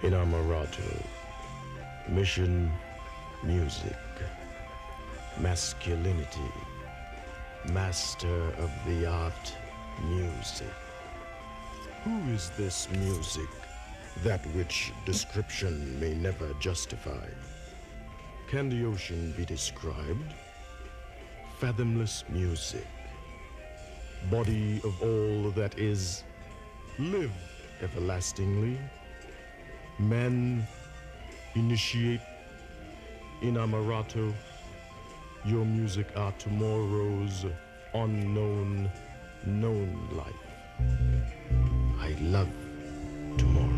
Inamorato, mission, music, masculinity, master of the art, music. Who is this music, that which description may never justify? Can the ocean be described? Fathomless music, body of all that is, live everlastingly. Men initiate inamorato. Your music are tomorrow's unknown, known life. I love tomorrow.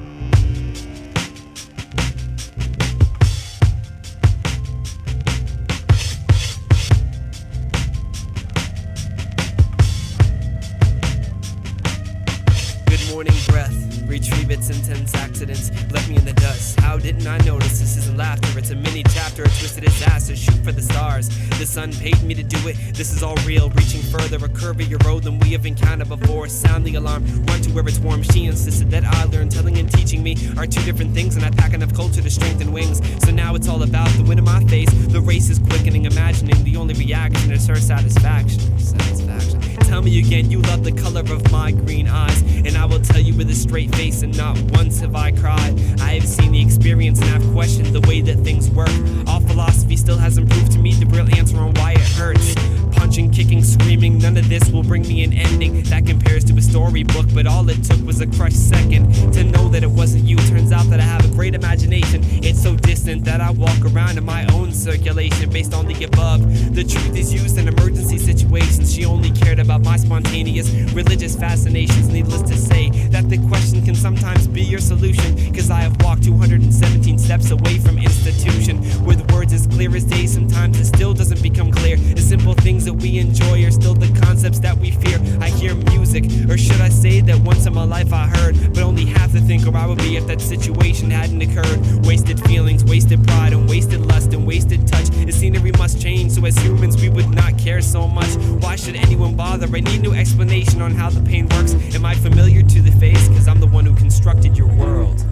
Morning breath, retrieve its intense accidents, left me in the dust. How didn't I notice? This isn't laughter, it's a mini chapter, a twisted disaster. Shoot for the stars, the sun paid me to do it. This is all real, reaching further, a curvier road than we have encountered before. Sound the alarm, run to where it's warm. She insisted that I learn. Telling and teaching me are two different things, and I pack enough culture to strengthen wings. So now it's all about the wind in my face. The race is quickening, imagining the only reaction is her satisfaction. Tell me again, you love the color of my green eyes, and I will tell you with a straight face, and not once have I cried. I have seen the experience and I've questioned the way that things work. All philosophy still hasn't proved to me the real answer on why it hurts. Punching, kicking, screaming, none of this will bring me an ending that compares to a storybook, but all it took was a crushed second to know that it wasn't you. Turns out that I have a great imagination. It's so distant that I walk around in my own circulation based on the above. The truth is used in emergency situations. She only cared about my spontaneous religious fascinations. Needless to say that the question can sometimes be your solution, cause I have walked 217 steps away from institution. With words as clear as day, sometimes it still doesn't become clear. The simple things that we enjoy are still the concepts that we fear. I hear music, or should I say that once in my life I heard, but only half the thinker I would be if that situation hadn't occurred. Wasted feelings, wasted pride, and wasted lust, and wasted touch. The scenery must change, so as humans we would not care so much. Why should anyone bother? I need no explanation on how the pain works. Am I familiar to the face? Cause I'm the one who constructed your world.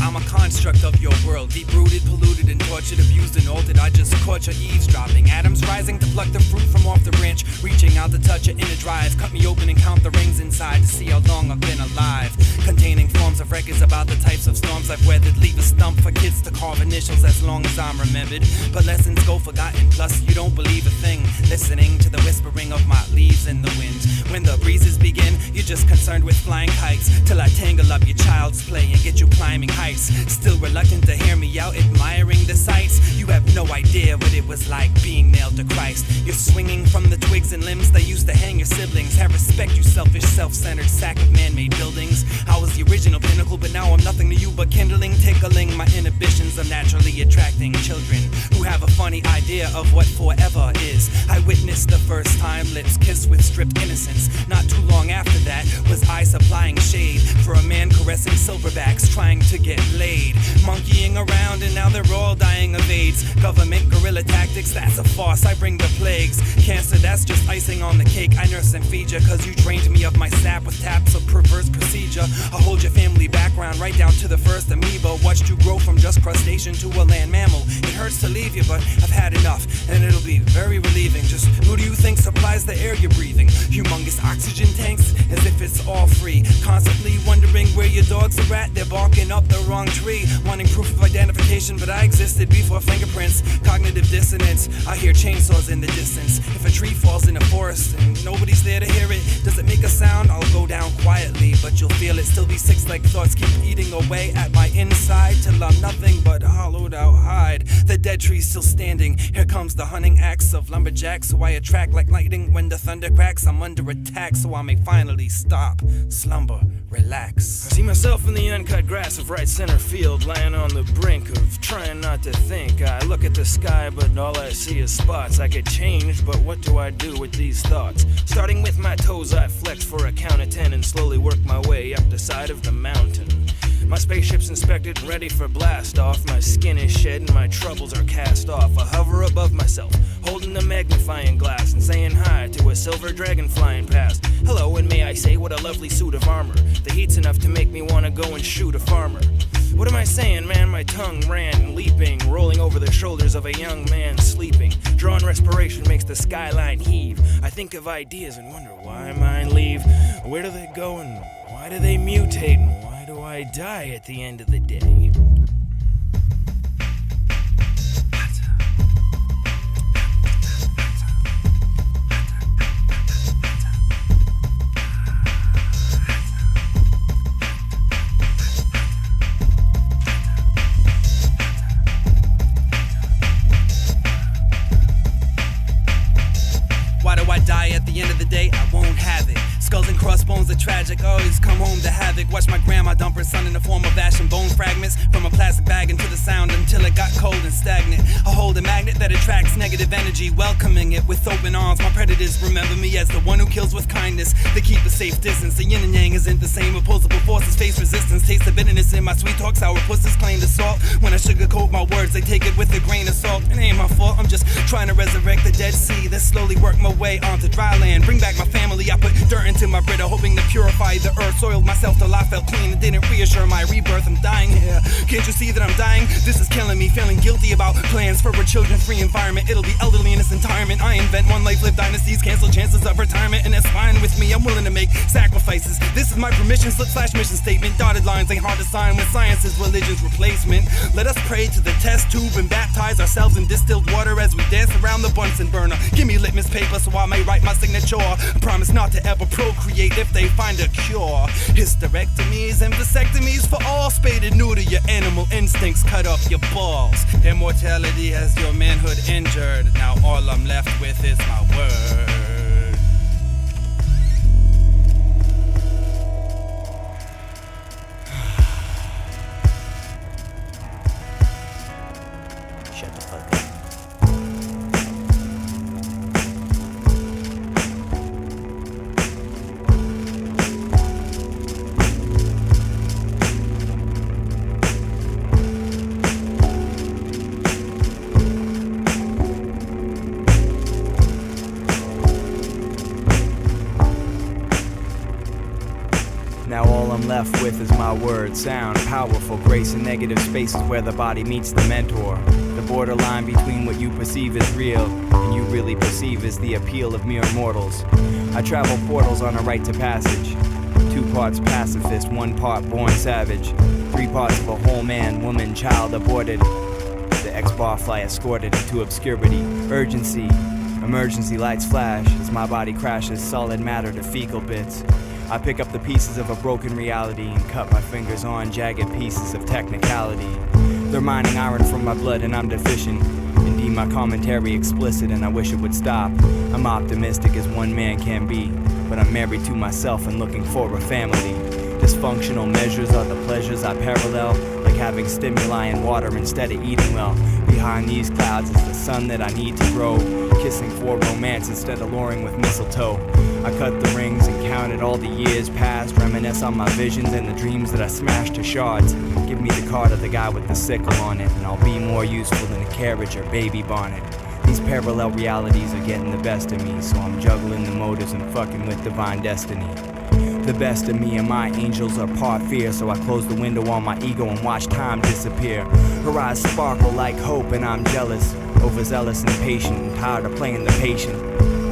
I'm a construct of your world, deep-rooted, polluted, and tortured, abused and altered. I just caught your eavesdropping. Atoms rising to pluck the fruit from off the branch, reaching out to touch your inner drive. Cut me open and count the rings inside to see how long I've been alive. Containing forms of records about the types of storms I've weathered. Leave a stump for kids to carve initials as long as I'm remembered. But lessons go forgotten, plus you don't believe a thing. Listening to the whispering of my leaves in the wind. When the breezes begin, you're just concerned with flying kites, till I tangle up your child's play and get you climbing heights. Still reluctant to hear me out, admiring the sights. You have no idea what it was like being nailed to Christ. You're swinging from the twigs and limbs that used to hang your siblings. Have respect, you selfish, self-centered sack of man-made buildings. I was the original pinnacle, but now I'm nothing to you but kindling, tickling my inhibitions of naturally attracting children who have a funny idea of what forever is. I witnessed the first time lips kiss with stripped innocence. Not too long after that was I supplying shade for a man caressing silverbacks trying to get laid. Monkeying around and now they're all dying of AIDS. Government guerrilla tactics, that's a farce, I bring the plagues. Cancer, that's just icing on the cake. I nurse and feed ya, cause you drained me of my sap with taps of perverse procedure. I hold your family background right down to the first amoeba. Watched you grow from just crustacean to a land mammal. It hurts to leave you, but I've had enough, and it'll be very relieving. Just who do you think supplies the air you're breathing? Humongous oxygen tanks, as if it's all free. Constantly wondering where your dogs are at, they're barking up the wrong tree. Wanting proof of identification, but I existed before fingerprints. Cognitive dissonance, I hear chainsaws in the distance. If a tree falls in the forest and nobody's there to hear it, does it make a sound? I'll go down quietly, but you'll feel it. Still be six-legged thoughts keep eating away at my inside, till I'm nothing but a hollowed out hide. The dead tree's still standing. Here comes the hunting axe of lumberjacks, so I attract like lightning when the thunder cracks. I'm under attack, so I may finally stop, slumber, relax. I see myself in the uncut grass of right center field, lying on the brink of trying not to think. I look at the sky, but all I see is spots. I get changed, but what do I do with these thoughts? Starting with my toes, I flex for a count of 10 and slowly work my way up the side of the mountain. My spaceship's inspected and ready for blast off. My skin is shed and my troubles are cast off. I hover above myself, holding the magnifying glass and saying hi to a silver dragon flying past. Hello, and may I say, what a lovely suit of armor. The heat's enough to make me wanna go and shoot a farmer. What am I saying, man? My tongue ran, leaping, rolling over the shoulders of a young man sleeping. Drawn respiration makes the skyline heave. I think of ideas and wonder why mine leave. Where do they go and why do they mutate? And why do I die at the end of the day? Die at the end of the day, I won't have it. Skulls and crossbones are tragic, always come home to havoc. Watch my grandma dump her son in the form of ash and bone fragments from a plastic bag into the sound until it got cold and stagnant. I hold a magnet that attracts negative energy, welcoming it with open arms. My predators remember me as the one who kills with kindness. They keep a safe distance, the yin and yang isn't the same. Opposable forces face resistance, taste the bitterness in my sweet talk. Sour pussies claim the salt. When I sugarcoat my words, they take it with a grain of salt. It ain't my fault, I'm just trying to resurrect the Dead Sea, then slowly work my way onto dry land. Bring back my family, I put dirt into my Brita, hoping to purify the earth. Soiled myself till I felt clean and didn't reassure my rebirth. I'm dying here, can't you see that I'm dying? This is killing me, feeling guilty about plans for a children-free environment. It'll be elderly in its entirement. I invent one life, live dynasties, cancel chances of retirement, and that's fine with me. I'm willing to make sacrifices. This is my permission slip / mission statement. Dotted lines ain't hard to sign when science is religion's replacement. Let us pray to the test tube and baptize ourselves in distilled water as we dance around the Bunsen burner. Give me litmus paper so I may write my signature. I promise not to ever procreate if they find a cure. Hysterectomies and vasectomies for all. Spayed and neuter your animal instincts, cut off your balls. Immortality has your manhood injured. Now all I'm left with is my word. Shut the fuck up. Now all I'm left with is my words, sound, powerful, grace in negative spaces where the body meets the mentor. The borderline between what you perceive as real and you really perceive as the appeal of mere mortals. I travel portals on a rite to passage. 2 parts pacifist, 1 part born savage. 3 parts of a whole man, woman, child aborted. The X-barfly escorted into obscurity. Urgency, emergency lights flash as my body crashes solid matter to fecal bits. I pick up the pieces of a broken reality and cut my fingers on jagged pieces of technicality. They're mining iron from my blood and I'm deficient. Indeed, my commentary explicit and I wish it would stop. I'm optimistic as one man can be, but I'm married to myself and looking for a family. Dysfunctional measures are the pleasures I parallel, like having stimuli in water instead of eating well. Behind these clouds is the sun that I need to grow, kissing for romance instead of luring with mistletoe. I cut the rings and counted all the years past, reminisce on my visions and the dreams that I smashed to shards. Give me the card of the guy with the sickle on it, and I'll be more useful than a carriage or baby bonnet. These parallel realities are getting the best of me, so I'm juggling the motives and fucking with divine destiny. The best of me and my angels are part fear, so I close the window on my ego and watch time disappear. Her eyes sparkle like hope and I'm jealous, overzealous and patient and tired of playing the patient.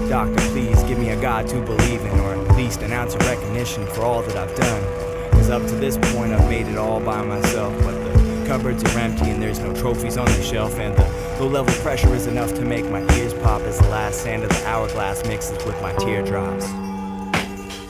Doctor, please give me a God to believe in, or at least an ounce of recognition for all that I've done. Cause up to this point I've made it all by myself, but the cupboards are empty and there's no trophies on the shelf, and the low level pressure is enough to make my ears pop as the last sand of the hourglass mixes with my teardrops.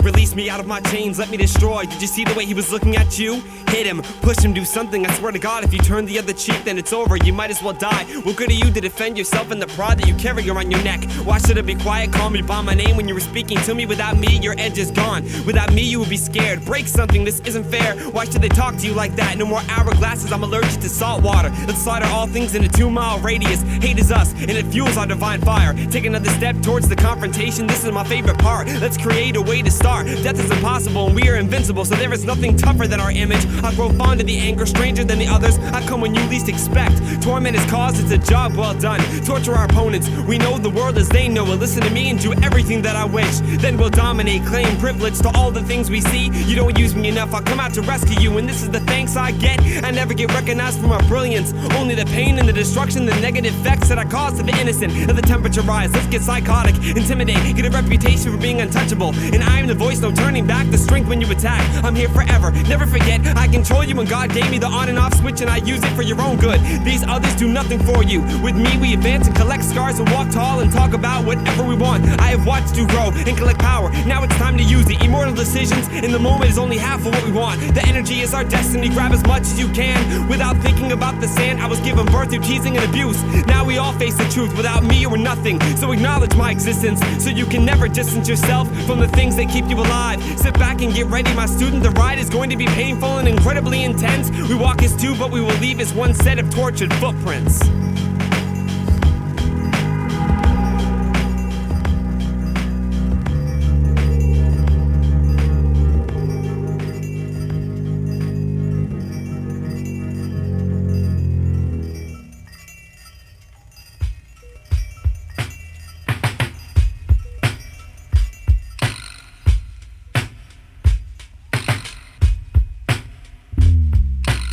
Release me out of my chains, let me destroy. Did you see the way he was looking at you? Hit him, push him, do something. I swear to God, if you turn the other cheek, then it's over. You might as well die. What good are you to defend yourself and the pride that you carry around your neck? Why should I be quiet? Call me by my name when you were speaking to me. Without me, your edge is gone. Without me, you would be scared. Break something, this isn't fair. Why should they talk to you like that? No more hourglasses, I'm allergic to salt water. Let's slaughter all things in a 2-mile radius. Hate is us, and it fuels our divine fire. Take another step towards the confrontation, this is my favorite part. Let's create a way to start are. Death is impossible and we are invincible, so there is nothing tougher than our image. I grow fond of the anger, stranger than the others. I come when you least expect. Torment is cause, it's a job well done. Torture our opponents, we know the world as they know it. Listen to me and do everything that I wish. Then we'll dominate, claim privilege to all the things we see. You don't use me enough, I'll come out to rescue you. And this is the thanks I get. I never get recognized for my brilliance. Only the pain and the destruction, the negative effects that I cause to the innocent. Let the temperature rise, let's get psychotic, intimidate, get a reputation for being untouchable. And I am the voice, no turning back, the strength when you attack. I'm here forever, never forget, I control you and God gave me the on and off switch and I use it for your own good. These others do nothing for you. With me we advance and collect scars and walk tall and talk about whatever we want. I have watched you grow and collect power, now it's time to use it. Immortal decisions in the moment is only half of what we want. The energy is our destiny, grab as much as you can. Without thinking about the sand, I was given birth through teasing and abuse. Now we all face the truth, without me you were nothing. So acknowledge my existence, so you can never distance yourself from the things that keep you alive. Sit back and get ready, my student, the ride is going to be painful and incredibly intense. We walk as two, but we will leave as one set of tortured footprints.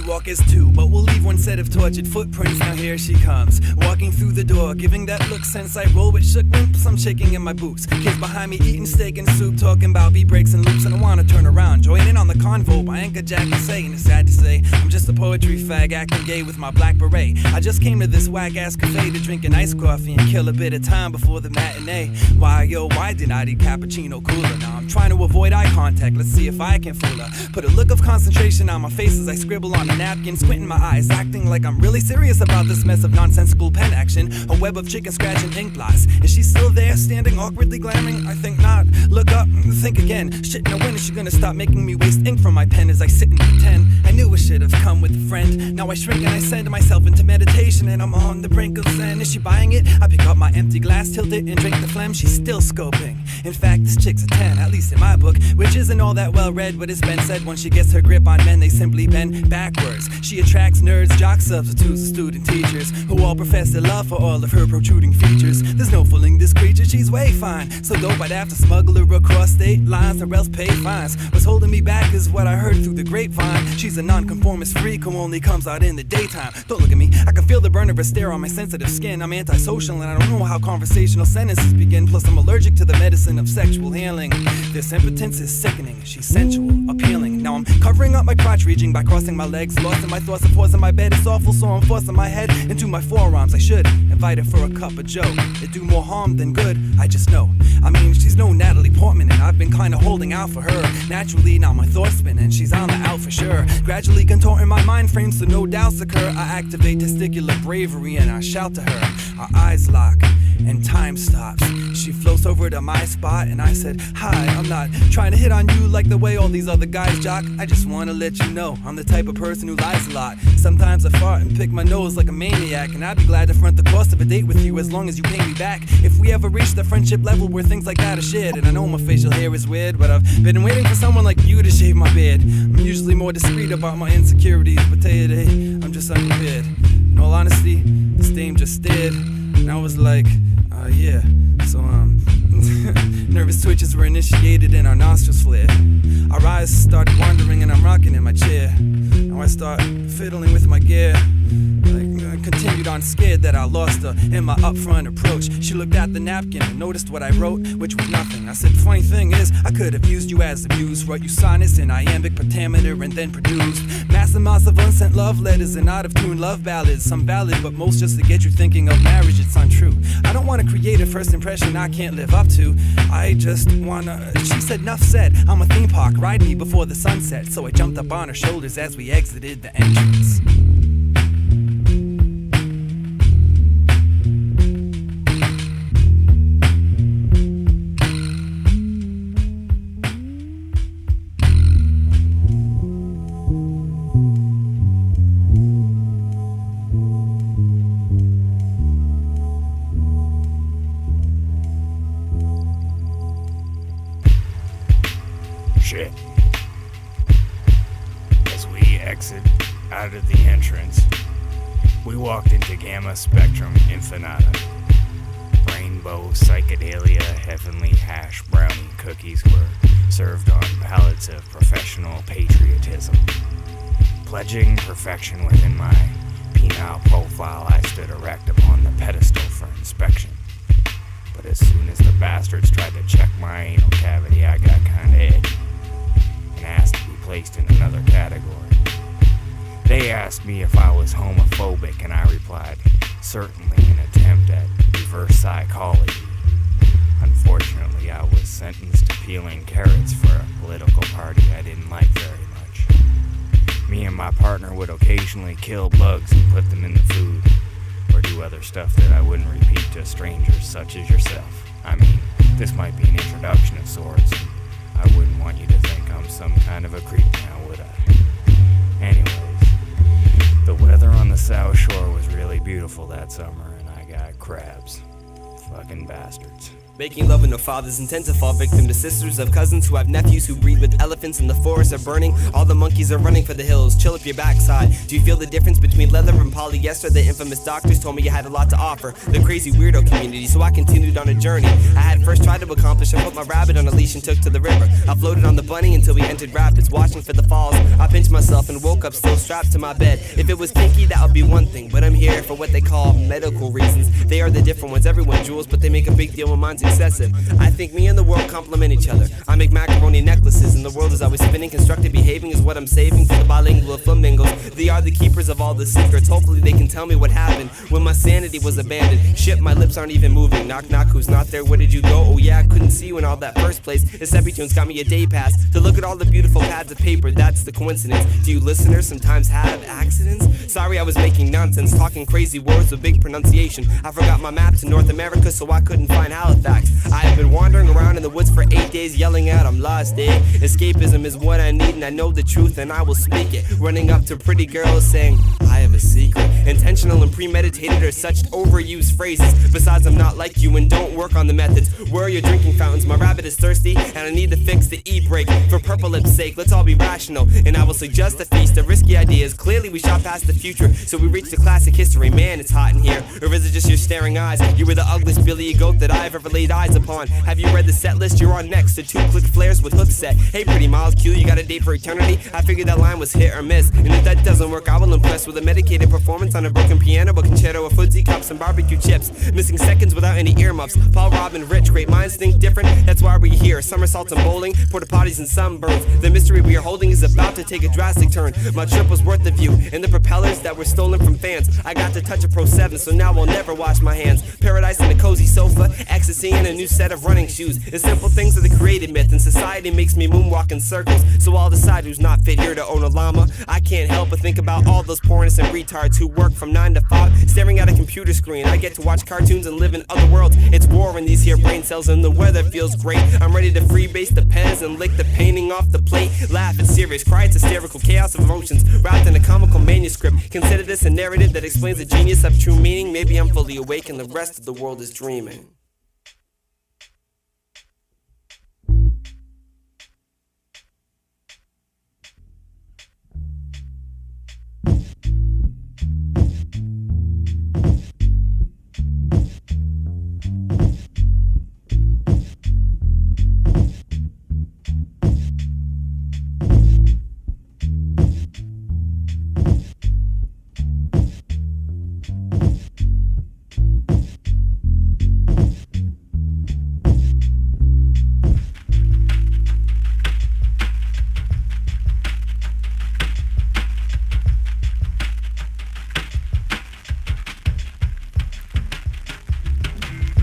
Walk as two, but we'll leave one set of tortured footprints. Now here she comes, walking through the door, giving that look since I roll with shook wimps. I'm shaking in my boots. Kids behind me eating steak and soup, talking about beat breaks and loops. And I wanna turn around, join in on the convo by Anchor Jack and saying it's sad to say I'm just a poetry fag acting gay with my black beret. I just came to this whack ass cafe to drink an iced coffee and kill a bit of time before the matinee. Why did I eat cappuccino cooler? Now I'm trying to avoid eye contact, let's see if I can fool her. Put a look of concentration on my face as I scribble on a napkin, squinting my eyes, acting like I'm really serious about this mess of nonsensical pen action. A web of chicken scratch and ink blots. Is she still there, standing awkwardly glaring? I think not. Look up, think again. Shit, now when is she gonna stop making me waste ink from my pen as I sit and pretend? I knew I should have come with a friend. Now I shrink and I send myself into meditation and I'm on the brink of zen. Is she buying it? I pick up my empty glass, tilt it and drink the phlegm. She's still scoping. In fact, this chick's a 10, at least in my book, which isn't all that well read, but it's been said once she gets her grip on men, they simply bend backwards. She attracts nerds, jock substitutes, and student teachers who all profess their love for all of her protruding features. There's no fooling this creature, she's way fine. So dope I'd have to smuggle her across state lines or else pay fines. What's holding me back is what I heard through the grapevine. She's a nonconformist freak who only comes out in the daytime. Don't look at me, I can feel the burn of her stare on my sensitive skin. I'm antisocial and I don't know how conversational sentences begin. Plus I'm allergic to the medicine of sexual healing. This impotence is sickening, she's sensual, appealing. Now I'm covering up my crotch region by crossing my legs, lost in my thoughts and pausing my bed. It's awful, so I'm forcing my head into my forearms. I should invite her for a cup of joe. It'd do more harm than good, I just know. I mean, she's no Natalie Portman and I've been kinda holding out for her. Naturally, now my thoughts spin and she's on the out for sure. Gradually contorting my mind frame so no doubts occur. I activate testicular bravery and I shout to her. Our eyes lock and time stops. She floats over to my spot and I said, hi, I'm not trying to hit on you like the way all these other guys jock. I just wanna let you know I'm the type of person who lies a lot. Sometimes I fart and pick my nose like a maniac, and I'd be glad to front the cost of a date with you as long as you pay me back. If we ever reach the friendship level where things like that are shared. And I know my facial hair is weird, but I've been waiting for someone like you to shave my beard. I'm usually more discreet about my insecurities, but today I'm just unprepared. In all honesty, this dame just stared and I was like, yeah. So nervous twitches were initiated and our nostrils flared. Our eyes started wandering and I'm rocking in my chair. Now I start fiddling with my gear. Continued on, scared that I lost her in my upfront approach. She looked at the napkin and noticed what I wrote, which was nothing. I said, funny thing is, I could have used you as a muse. Wrote you sonnets in iambic pentameter and then produced mass amounts of unsent love letters and out of tune love ballads. Some valid, but most just to get you thinking of marriage. It's untrue. I don't want to create a first impression I can't live up to. I just wanna. She said, enough said. I'm a theme park, ride me before the sunset. So I jumped up on her shoulders as we exited the entrance. shit. As we exit out of the entrance, we walked into Gamma Spectrum Infinita. Rainbow psychedelia heavenly hash brownie cookies were served on pallets of professional patriotism. Pledging perfection within my penile profile, I stood erect upon the pedestal for inspection. But as soon as the bastards tried to check my anal cavity, I got kinda edgy and asked to be placed in another category. They asked me if I was homophobic, and I replied, certainly an attempt at reverse psychology. Unfortunately, I was sentenced to peeling carrots for a political party I didn't like very much. Me and my partner would occasionally kill bugs and put them in the food, or do other stuff that I wouldn't repeat to strangers such as yourself. I mean, this might be an introduction of sorts, and I wouldn't want you to think I'm some kind of a creep now, would I? Anyways, the weather on the South Shore was really beautiful that summer, and I got crabs. Fucking bastards. Making love with no fathers, intent to fall victim to sisters of cousins who have nephews who breed with elephants, and the forests are burning. All the monkeys are running for the hills. Chill up your backside. Do you feel the difference between leather and polyester? The infamous doctors told me you had a lot to offer. The crazy weirdo community, so I continued on a journey. I had first tried to accomplish. I put my rabbit on a leash and took to the river. I floated on the bunny until we entered rapids, watching for the falls. I pinched myself and woke up still strapped to my bed. If it was kinky, that would be one thing, but I'm here for what they call medical reasons. They are the different ones, everyone jewels, but they make a big deal when mine's excessive. I think me and the world complement each other. I make macaroni necklaces and the world is always spinning. Constructed behaving is what I'm saving for the bilingual flamingos. They are the keepers of all the secrets. Hopefully they can tell me what happened when my sanity was abandoned. Shit, my lips aren't even moving. Knock knock, who's not there? Where did you go? Oh yeah, I couldn't see you in all that first place. Seppi Tunes got me a day pass to look at all the beautiful pads of paper. That's the coincidence. Do you listeners sometimes have accidents? Sorry, I was making nonsense, talking crazy words with big pronunciation. I forgot my map to North America, so I couldn't find Halifax. I have been wandering around in the woods for 8 days, yelling out I'm lost, eh? Escapism is what I need, and I know the truth, and I will speak it. Running up to pretty girls saying, I have a secret. Intentional and premeditated are such overused phrases. Besides, I'm not like you and don't work on the methods. Where are your drinking fountains? My rabbit is thirsty, and I need to fix the e-brake. For Purple Lip's sake, let's all be rational, and I will suggest a feast of risky ideas. Clearly, we shot past the future, so we reached the classic history. Man, it's hot in here. Or is it just your staring eyes? You were the ugliest Billy Goat that I've ever laid eyes upon. Have you read the set list? You're on next to 2-click flares with hook set. Hey, pretty Miles Q, you got a date for eternity? I figured that line was hit or miss, and if that doesn't work, I will impress with a medicated performance on a broken piano, a concerto, a footsie, cups, and barbecue chips. Missing seconds without any earmuffs. Paul, Robin, Rich, great minds think different. That's why we're here. Somersaults and bowling, porta potties and sunburns. The mystery we are holding is about to take a drastic turn. My trip was worth the view, and the propellers that were stolen from fans. I got to touch a Pro 7, so now I'll never wash my hands. Paradise in a cozy sofa, ecstasy and a new set of running shoes. The simple things are the created myth, and society makes me moonwalk in circles. So I'll decide who's not fit here to own a llama. I can't help but think about all those poor innocent retards who work from 9 to 5, staring at a computer screen. I get to watch cartoons and live in other worlds. It's war in these here brain cells, and the weather feels great. I'm ready to freebase the pens and lick the painting off the plate. Laugh, it's serious, cry, it's hysterical, chaos of emotions wrapped in a comical manuscript. Consider this a narrative that explains the genius of true meaning. Maybe I'm fully awake and the rest of the world is dreaming.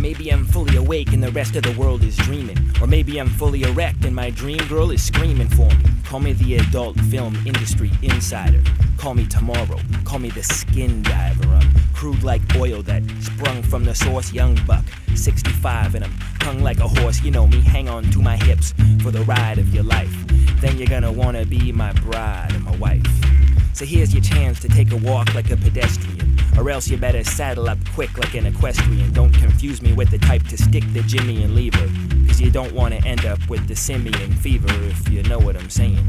Maybe I'm fully awake and the rest of the world is dreaming. Or maybe I'm fully erect and my dream girl is screaming for me. Call me the adult film industry insider. Call me tomorrow. Call me the skin diver. I'm crude like oil that sprung from the source, young buck. 65 and I'm hung like a horse. You know me, hang on to my hips for the ride of your life. Then you're gonna wanna be my bride and my wife. So here's your chance to take a walk like a pedestrian, or else you better saddle up quick like an equestrian. Don't confuse me with the type to stick the Jimmy and leave her, 'cause you don't don't want to end up with the simian fever, if you know what I'm saying.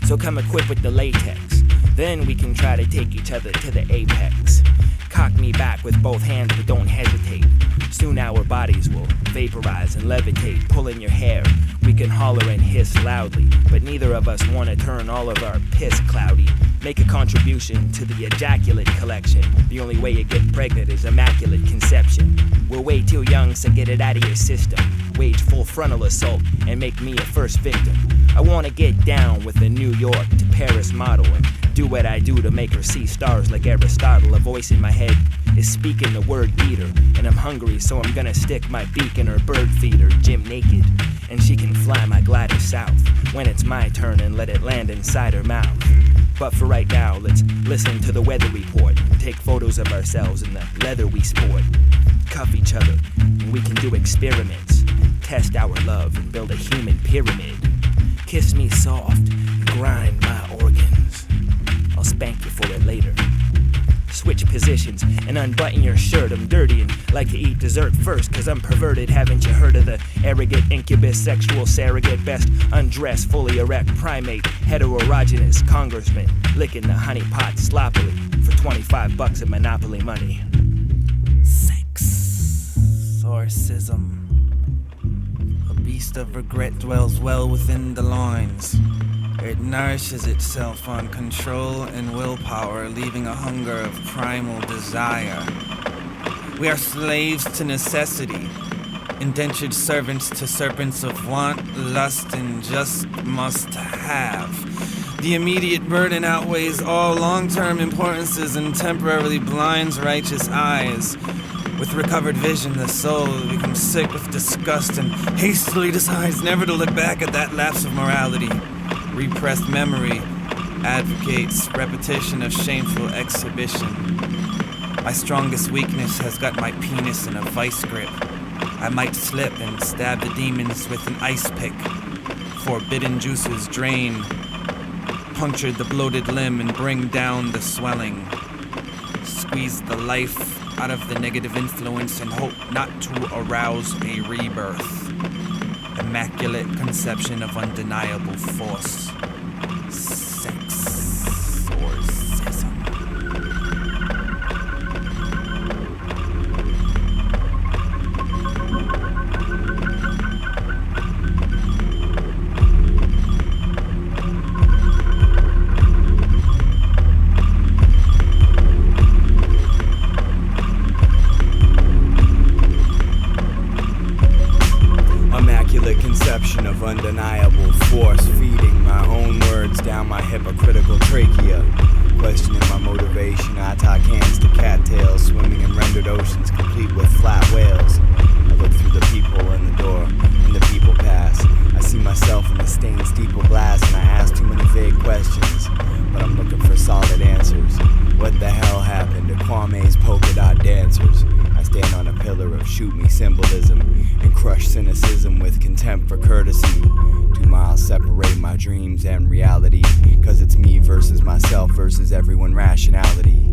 So come equipped with the latex, then we can try to take each other to the apex. Cock me back with both hands, but don't hesitate. Soon our bodies will vaporize and levitate. Pull in your hair, we can holler and hiss loudly, but neither of us want to turn all of our piss cloudy. Make a contribution to the ejaculate collection. The only way you get pregnant is immaculate conception. We're way too young, so get it out of your system. Wage full frontal assault and make me a first victim. I want to get down with a New York to Paris model and do what I do to make her see stars like Aristotle. A voice in my head is speaking the word eater, and I'm hungry, so I'm gonna stick my beak in her bird feeder, Jim naked, and she can fly my glider south when it's my turn and let it land inside her mouth. But for right now, let's listen to the weather report, take photos of ourselves in the leather we sport, cuff each other, and we can do experiments, test our love and build a human pyramid. Kiss me soft, grind my organs. I'll spank you for it later. Switch positions and unbutton your shirt. I'm dirty and like to eat dessert first, cause I'm perverted. Haven't you heard of the arrogant incubus, sexual surrogate, best undressed, fully erect primate, heterogenous congressman, licking the honey pot sloppily for $25 of Monopoly money. Sexorcism. A beast of regret dwells well within the loins. It nourishes itself on control and willpower, leaving a hunger of primal desire. We are slaves to necessity, indentured servants to serpents of want, lust, and just must have. The immediate burden outweighs all long-term importances and temporarily blinds righteous eyes. With recovered vision, the soul becomes sick with disgust and hastily decides never to look back at that lapse of morality. Repressed memory advocates repetition of shameful exhibition. My strongest weakness has got my penis in a vice grip. I might slip and stab the demons with an ice pick. Forbidden juices drain, puncture the bloated limb and bring down the swelling. Squeeze the life out of the negative influence and hope not to arouse a rebirth. Immaculate conception of undeniable force. Sexorcism. Conception of undeniable force, feeding my own words down my hypocritical trachea. Questioning my motivation, I tie cans to cattails, swimming in rendered oceans complete with flat whales. I look through the people in the door, and the people pass. I see myself in the stained steeple glass, and I ask too many vague questions, but I'm looking for solid answers. What the hell happened to Kwame's polka dot dancers? I stand on a pillar of shoot me symbolism and crush cynicism with contempt for courtesy. 2 miles separate my dreams and reality, cause it's me versus myself versus everyone rationality.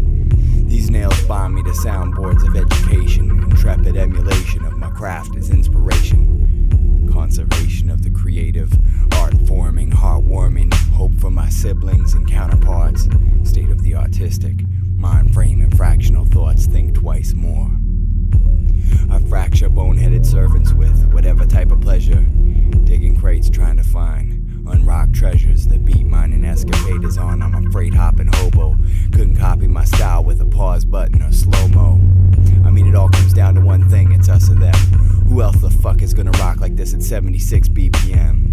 These nails bind me to soundboards of education. Intrepid emulation of my craft is inspiration. Conservation of the creative, art forming, heartwarming, hope for my siblings and counterparts. State of the artistic, mind frame and fractional thoughts, think twice more. I fracture boneheaded servants with whatever type of pleasure, digging crates trying to find unrocked treasures. The beat mining escapade is on, I'm a freight hopping hobo. Couldn't copy my style with a pause button or slow-mo. I mean, it all comes down to one thing, it's us or them. Who else the fuck is gonna rock like this at 76 BPM?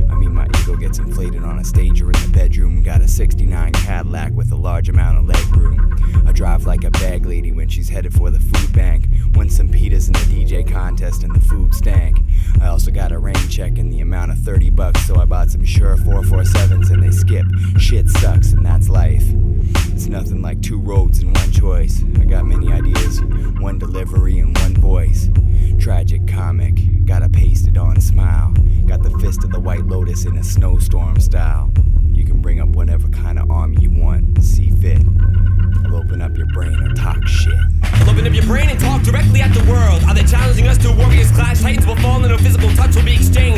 I mean, my ego gets inflated on a stager in the bedroom. Got a 69 Cadillac with a large amount of legroom. I drive like a bag lady when she's headed for the food bank. Won some pitas in the DJ contest and the food stank. I also got a rain check in the amount of $30, so I bought some Shure 447s and they skip. Shit sucks and that's life. It's nothing like 2 roads and 1 choice. I got many ideas, 1 delivery and 1 voice. Tragic comic, got a pasted on smile. Got the fist of the White Lotus in a snowstorm style. You can bring up whatever kind of army you want, see fit. I'll open up your brain or talk shit. I'll open up your brain and talk directly at the world. Are they challenging us to a warrior's clash? Titans will fall and no physical touch will be exchanged.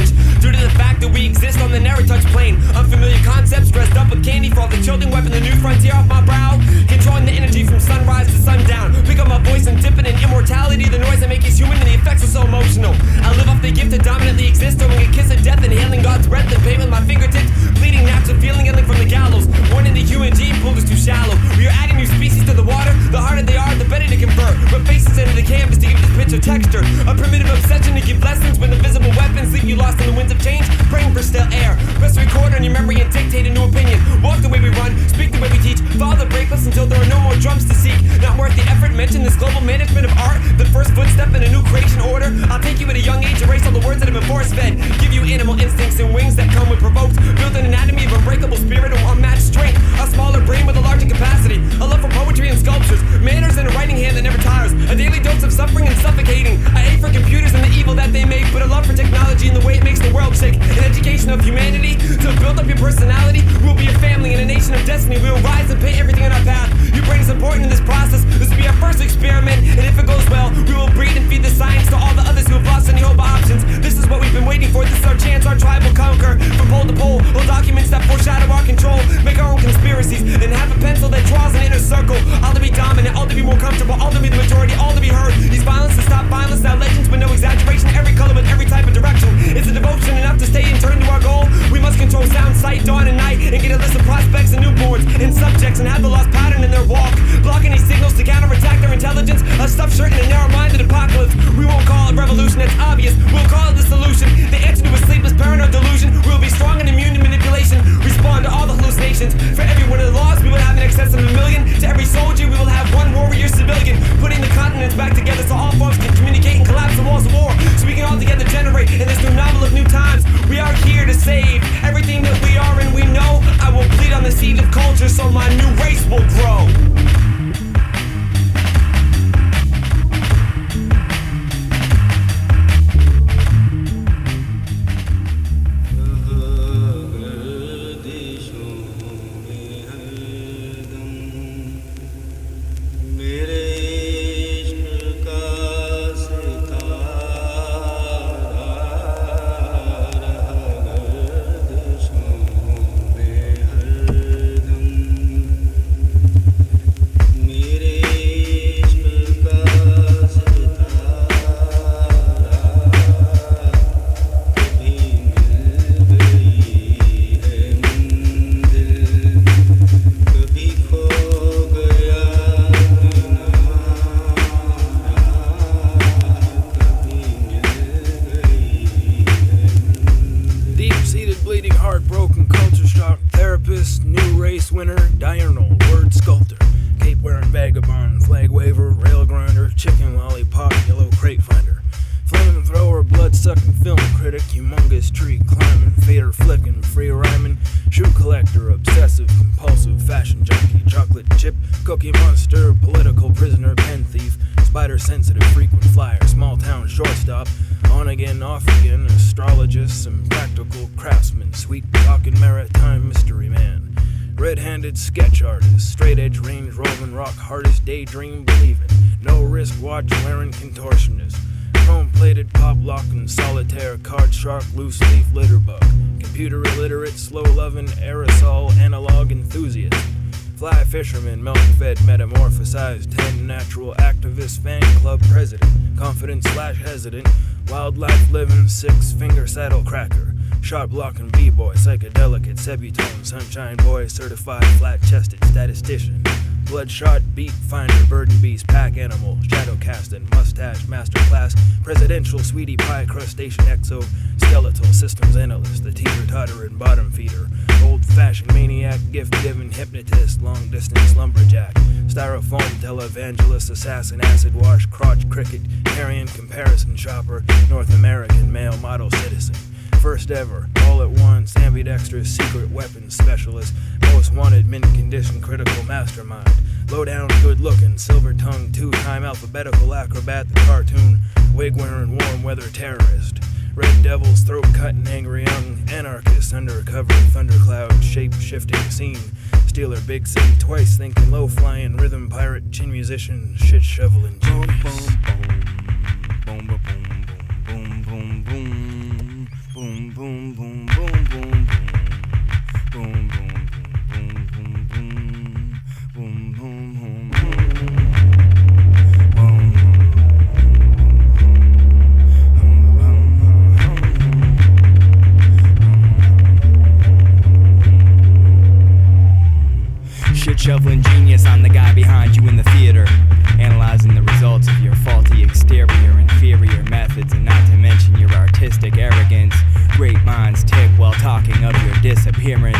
exist on the narrow touch plane. Unfamiliar concepts dressed up with candy for all the children, wiping the new frontier off my brow. Controlling the energy from sunrise to sundown. Pick up my voice and dip it in immortality. The noise that makes us human and the effects are so emotional. I live off the gift to dominantly exist, throwing a kiss of death, inhaling God's breath and pain with my fingertips. Bleeding naps and feeling healing from the gallows. Born into UNG, pulled us too shallow. We are adding new species to the water. The harder they are, the better to convert. Put faces into the canvas to give this picture texture. A primitive obsession to give lessons when invisible weapons leave you lost in the winds of change. Praying for still air. Press record on your memory and dictate a new opinion. Walk the way we run, speak the way we teach. Follow the breakless until there are no more drums to seek. Not worth the effort. Mention this global management of art. The first footstep in a new creation order. I'll take you at a young age, erase all the words that have been force fed. Give you animal instincts and wings that come with provoked. Build an anatomy of unbreakable spirit and unmatched strength. A smaller brain with a larger capacity. A love for poetry and sculptures. Manners and a writing hand that never tires. A daily dose of suffering and suffocating. I hate for computers and the evil that they make, but a love for technology and the way it makes the world sick. An education of humanity to build up your personality. We'll be a family and a nation of destiny. We will rise and pay everything in our path. Your brain is important in this process. This will be our first experiment, and if it goes well, we will breed and feed the science to all the others who have lost any hope of options. This is what we've been waiting for. This is our chance. Our tribe will conquer from pole to pole. All documents that foreshadow our control. Make our own conspiracies and have a pencil that draws an inner circle. All to be dominant, all to be more comfortable, all to be the majority, all to be heard. These violence to stop violence. Now legends with no exaggeration. Every color with every type of direction. It's a devotion enough to stay and turn to our goal. We must control sound, sight, dawn, and night, and get a list of prospects and newborns and subjects and have the lost pattern in their walk. Block any signals to counterattack their intelligence. A stuffed shirt and a narrow-minded apocalypse. We won't call it revolution, it's obvious. We'll call it the solution. The answer to a sleepless paranoid delusion. We'll be strong and immune to manipulation. Respond to all the hallucinations. For every one of the laws, we will have in excess of 1 million. To every soldier, we will have one warrior civilian. Putting the continents back together so all forms can communicate and collapse the walls of war. So we can all together generate in this new novel of new times. We are here to save everything that we are and we know. I will bleed on the seed of culture so my new race will grow. Winner, diurnal, word sculptor, cape wearing vagabond, flag waver, rail grinder, chicken lollipop, yellow crate finder, flamethrower, blood sucking film critic, humongous tree climbing, fader flicking, free rhyming, shoe collector, obsessive compulsive fashion junkie, chocolate chip, cookie monster, political prisoner, pen thief, spider sensitive, frequent flyer, small town shortstop, on again, off again, astrologist, and practical craftsman, sweet talking maritime mystery man. Red-handed sketch artist, straight-edge range rolling rock, hardest daydream believing, no wrist watch wearing contortionist, chrome-plated pop locking, solitaire card shark, loose leaf litter bug, computer illiterate, slow-loving aerosol analog enthusiast, fly fisherman, milk-fed, metamorphosized 10 natural activist fan club president, confident / hesitant, wildlife living 6-finger saddle cracker. Shot blocking b-boy, psychedelic, sebutone, sunshine boy, certified flat-chested statistician, bloodshot beat finder, bird and beast, pack animal, shadow casting, mustache, masterclass, presidential sweetie pie, crustacean exo, skeletal systems analyst, the teeter-tottering bottom feeder, old-fashioned maniac, gift-giving hypnotist, long-distance lumberjack, styrofoam televangelist, assassin, acid wash, crotch cricket, carrion comparison shopper, North American male model citizen. First ever, all at once, ambidextrous, secret weapons specialist, most wanted, mint condition, critical mastermind, low down, good looking, silver tongued, 2-time alphabetical acrobat, the cartoon, wig wearing, warm weather terrorist, red devils, throat cutting, angry young anarchist, undercover, thundercloud, shape shifting scene, stealer, big city, twice thinking, low flying, rhythm pirate, chin musician, shit shoveling genius. Boom, boom, boom, boom, boom, boom, boom, boom, boom, boom, boom, boom. arrogance. Great minds tick while talking of your disappearance.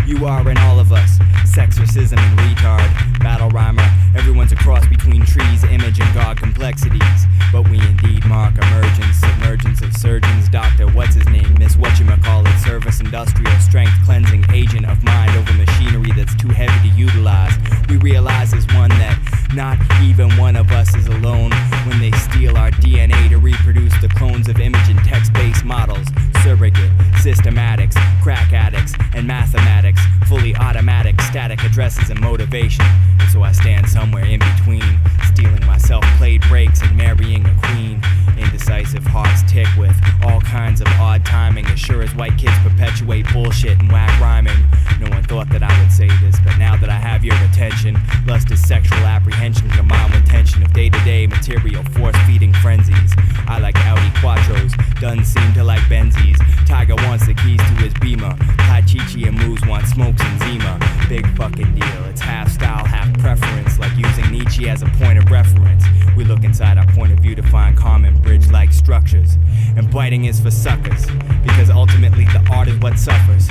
You are in all of us, sexorcism and retard, battle rhymer. Everyone's a cross between trees, image and God complexities. But we indeed mark emergence, submergence of surgeons. Dr. what's his name, Miss whatchamacallit, service industrial strength cleansing agent of mind over machinery that's too heavy to utilize. We realize as one that not even one of us is alone when they steal our DNA to reproduce the clones of image and text-based models. Surrogate, systematics, crack addicts, and mathematics, fully automatic, static addresses and motivation. And so I stand somewhere in between, stealing myself played breaks and marrying a queen. Indecisive hearts tick with all kinds of odd timing, as sure as white kids perpetuate bullshit and whack rhyming. No one thought that I would say this, but now that I have your attention, lust is sexual apprehension combined with tension of day-to-day material force-feeding frenzies. I like Audi Quattros, doesn't seem to like Benzies. Tiger wants the keys to his Beamer, Tai Chi and Moose want smokes and Zima. Big fucking deal, it's half style, half preference, like using Nietzsche as a point of reference. We look inside our point of view to find common bridge-like structures. And biting is for suckers, because ultimately the art is what suffers.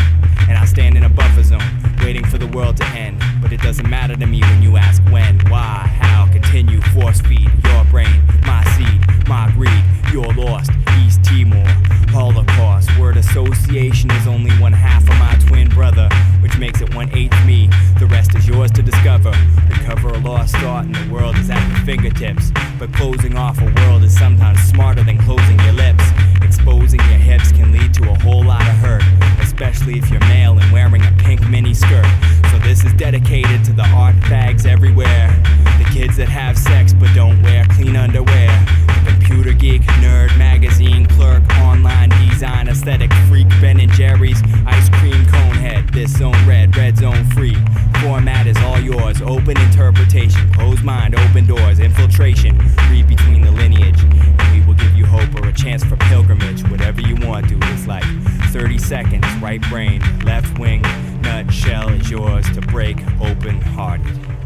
And I stand in a buffer zone, waiting for the world to end. But it doesn't matter to me when you ask when, why, how. Continue force feed your brain, my seed, my greed. You're lost, East Timor, Holocaust. Word association is only one half of my twin brother, which makes it 1/8 me. The rest is yours to discover. Recover a lost thought and the world is at your fingertips. But closing off a world is sometimes smarter than closing your lips. Exposing your hips can lead to a whole lot of hurt, especially if you're male and wearing a pink mini skirt. So this is dedicated to the art fags everywhere, the kids that have sex but don't wear clean underwear, the computer geek, nerd, magazine clerk, online design, aesthetic freak, Ben and Jerry's, ice cream cone head. This zone red zone free. Format is all yours, open interpretation, closed mind, open doors, infiltration. Read between the lineage, and we will give you hope or a chance for pilgrimage. Whatever you want, dude, it's like 30 seconds, right brain, left wing, nutshell is yours to break open-hearted.